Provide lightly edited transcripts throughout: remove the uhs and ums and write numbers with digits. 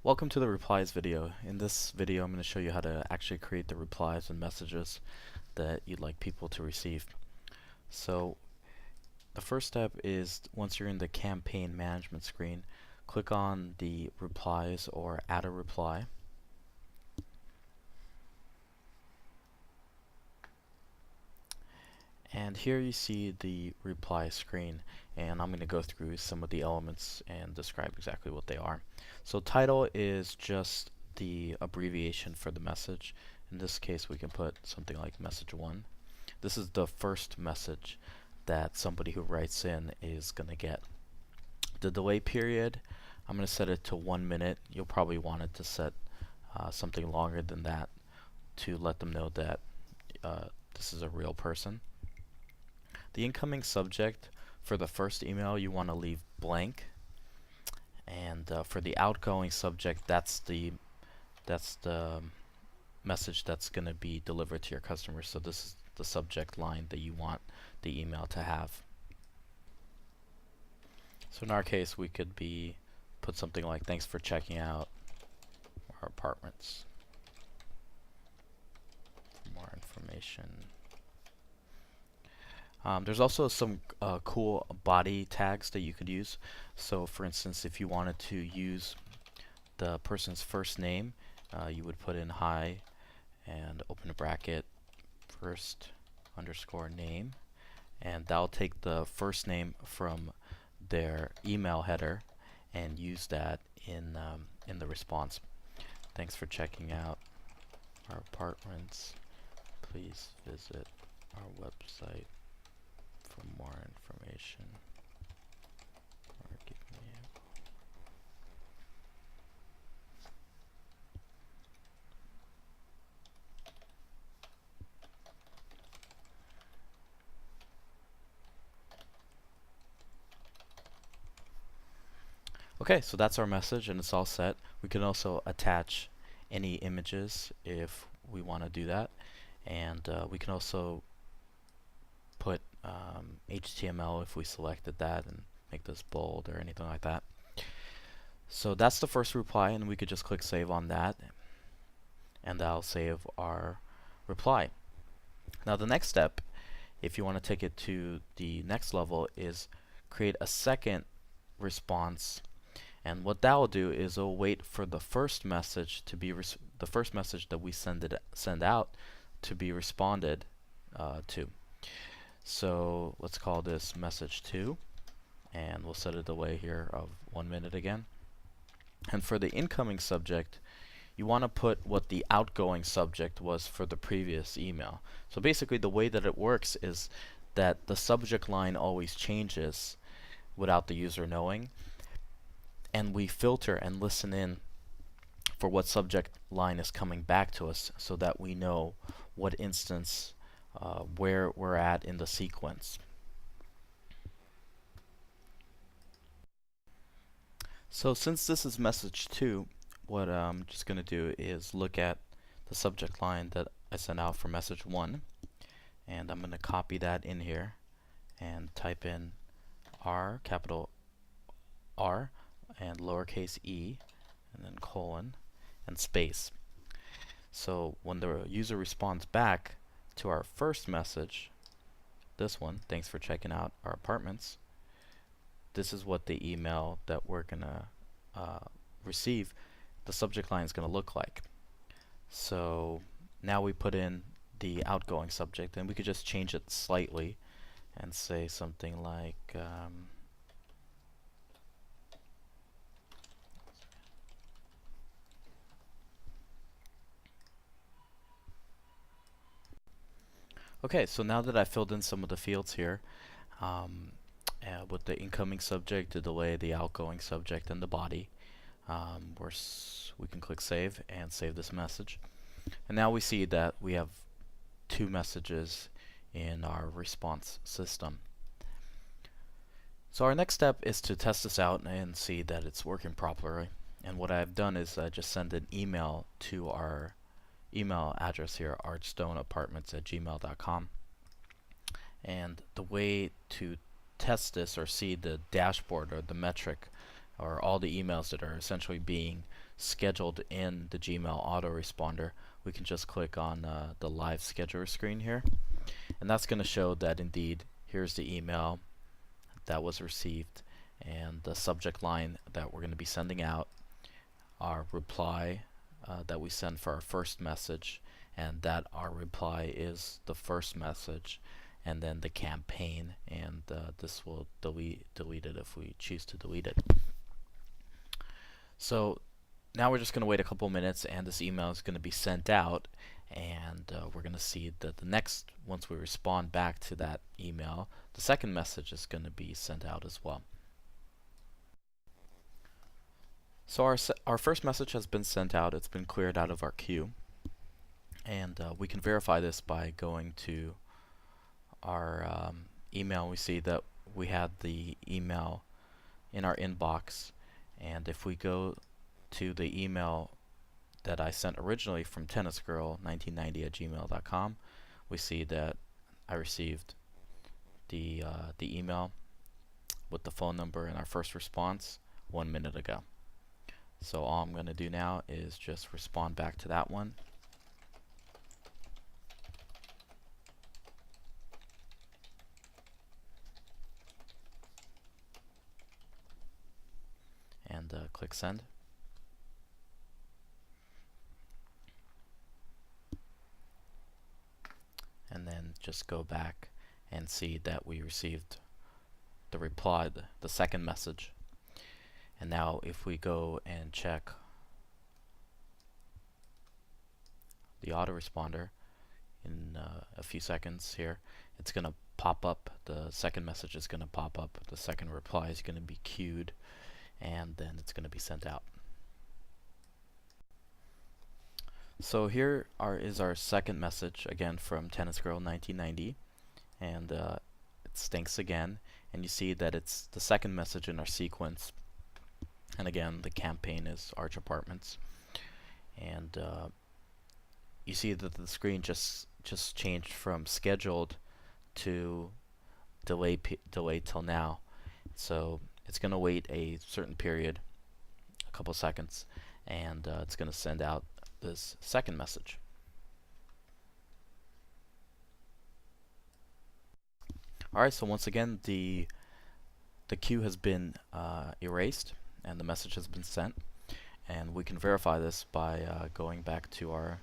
Welcome to the replies video. In this video I'm going to show you how to actually create the replies and messages that you'd like people to receive. So the first step is, once you're in the campaign management screen, click on the replies or add a reply. And here you see the reply screen, and I'm going to go through some of the elements and describe exactly what they are. So title is just the abbreviation for the message. In this case we can put something like message 1. This is the first message that somebody who writes in is going to get. The delay period, I'm going to set it to 1 minute. You'll probably want it to set something longer than that to let them know that this is a real person. The incoming subject, for the first email you want to leave blank, and for the outgoing subject, that's the message that's going to be delivered to your customers. So this is the subject line that you want the email to have. So in our case we could put something like, thanks for checking out our apartments. For more information. There's also some cool body tags that you could use. So for instance, if you wanted to use the person's first name, you would put in hi and open a bracket, first underscore name, and that'll take the first name from their email header and use that in the response. Thanks for checking out our apartments. Please visit our website for more information, or give me a Okay, so that's our message and it's all set. We can also attach any images if we want to do that, and we can also put HTML if we selected that and make this bold or anything like that. So that's the first reply, and we could just click save on that, and that'll save our reply. Now the next step, if you want to take it to the next level, is create a second response. And what that will do is it'll wait for the first message to be the first message that we send out to be responded to. So let's call this message 2, and we'll set a delay here of 1 minute again. And for the incoming subject, you want to put what the outgoing subject was for the previous email. So basically the way that it works is that the subject line always changes without the user knowing, and we filter and listen in for what subject line is coming back to us so that we know what instance where we're at in the sequence. So since this is message 2, what I'm just going to do is look at the subject line that I sent out for message 1, and I'm going to copy that in here and type in R, capital R, and lowercase e, and then colon, and space. So when the user responds back to our first message, this one, thanks for checking out our apartments, this is what the email that we're gonna receive, the subject line is gonna look like. So now we put in the outgoing subject, and we could just change it slightly and say something like okay, so now that I filled in some of the fields here, with the incoming subject, the delay, the outgoing subject, and the body, we can click save and save this message. And now we see that we have 2 messages in our response system. So our next step is to test this out and see that it's working properly. And what I've done is I just send an email to our email address here, archstoneapartments@gmail.com. And the way to test this or see the dashboard or the metric or all the emails that are essentially being scheduled in the Gmail autoresponder, we can just click on the live scheduler screen here, and that's going to show that indeed here's the email that was received, and the subject line that we're going to be sending out, our reply that we send for our first message, and that our reply is the first message, and then the campaign, and this will delete it if we choose to delete it. So now we're just going to wait a couple minutes, and this email is going to be sent out, and we're going to see that the next, once we respond back to that email, the second message is going to be sent out as well. So our first message has been sent out. It's been cleared out of our queue, and we can verify this by going to our email. We see that we had the email in our inbox, and if we go to the email that I sent originally from tennisgirl1990@gmail.com, we see that I received the email with the phone number in our first response 1 minute ago. So all I'm going to do now is just respond back to that one. And click send. And then just go back and see that we received the reply, the second message. And now if we go and check the autoresponder in a few seconds here, it's going to pop up, the second message is going to pop up, the second reply is going to be queued, and then it's going to be sent out. So here is our second message, again from tennisgirl1990, and it's thanks again, and you see that it's the second message in our sequence, and again the campaign is Arch Apartments, and you see that the screen just changed from scheduled to delay till now. So it's going to wait a certain period, a couple seconds, and it's going to send out this second message. Alright, so once again the queue has been erased and the message has been sent, and we can verify this by going back to our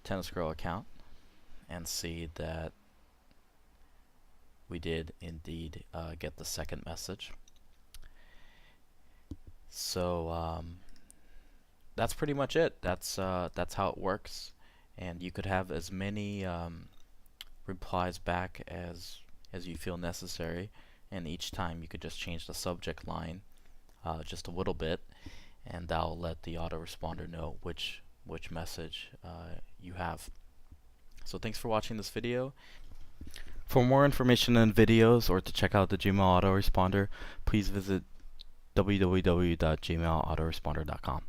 Tennis Girl account and see that we did indeed get the second message. So that's pretty much it. That's how it works, and you could have as many replies back as you feel necessary, and each time you could just change the subject line just a little bit, and that'll let the autoresponder know which message you have. So thanks for watching this video. For more information and videos, or to check out the Gmail autoresponder, please visit www.gmailautoresponder.com.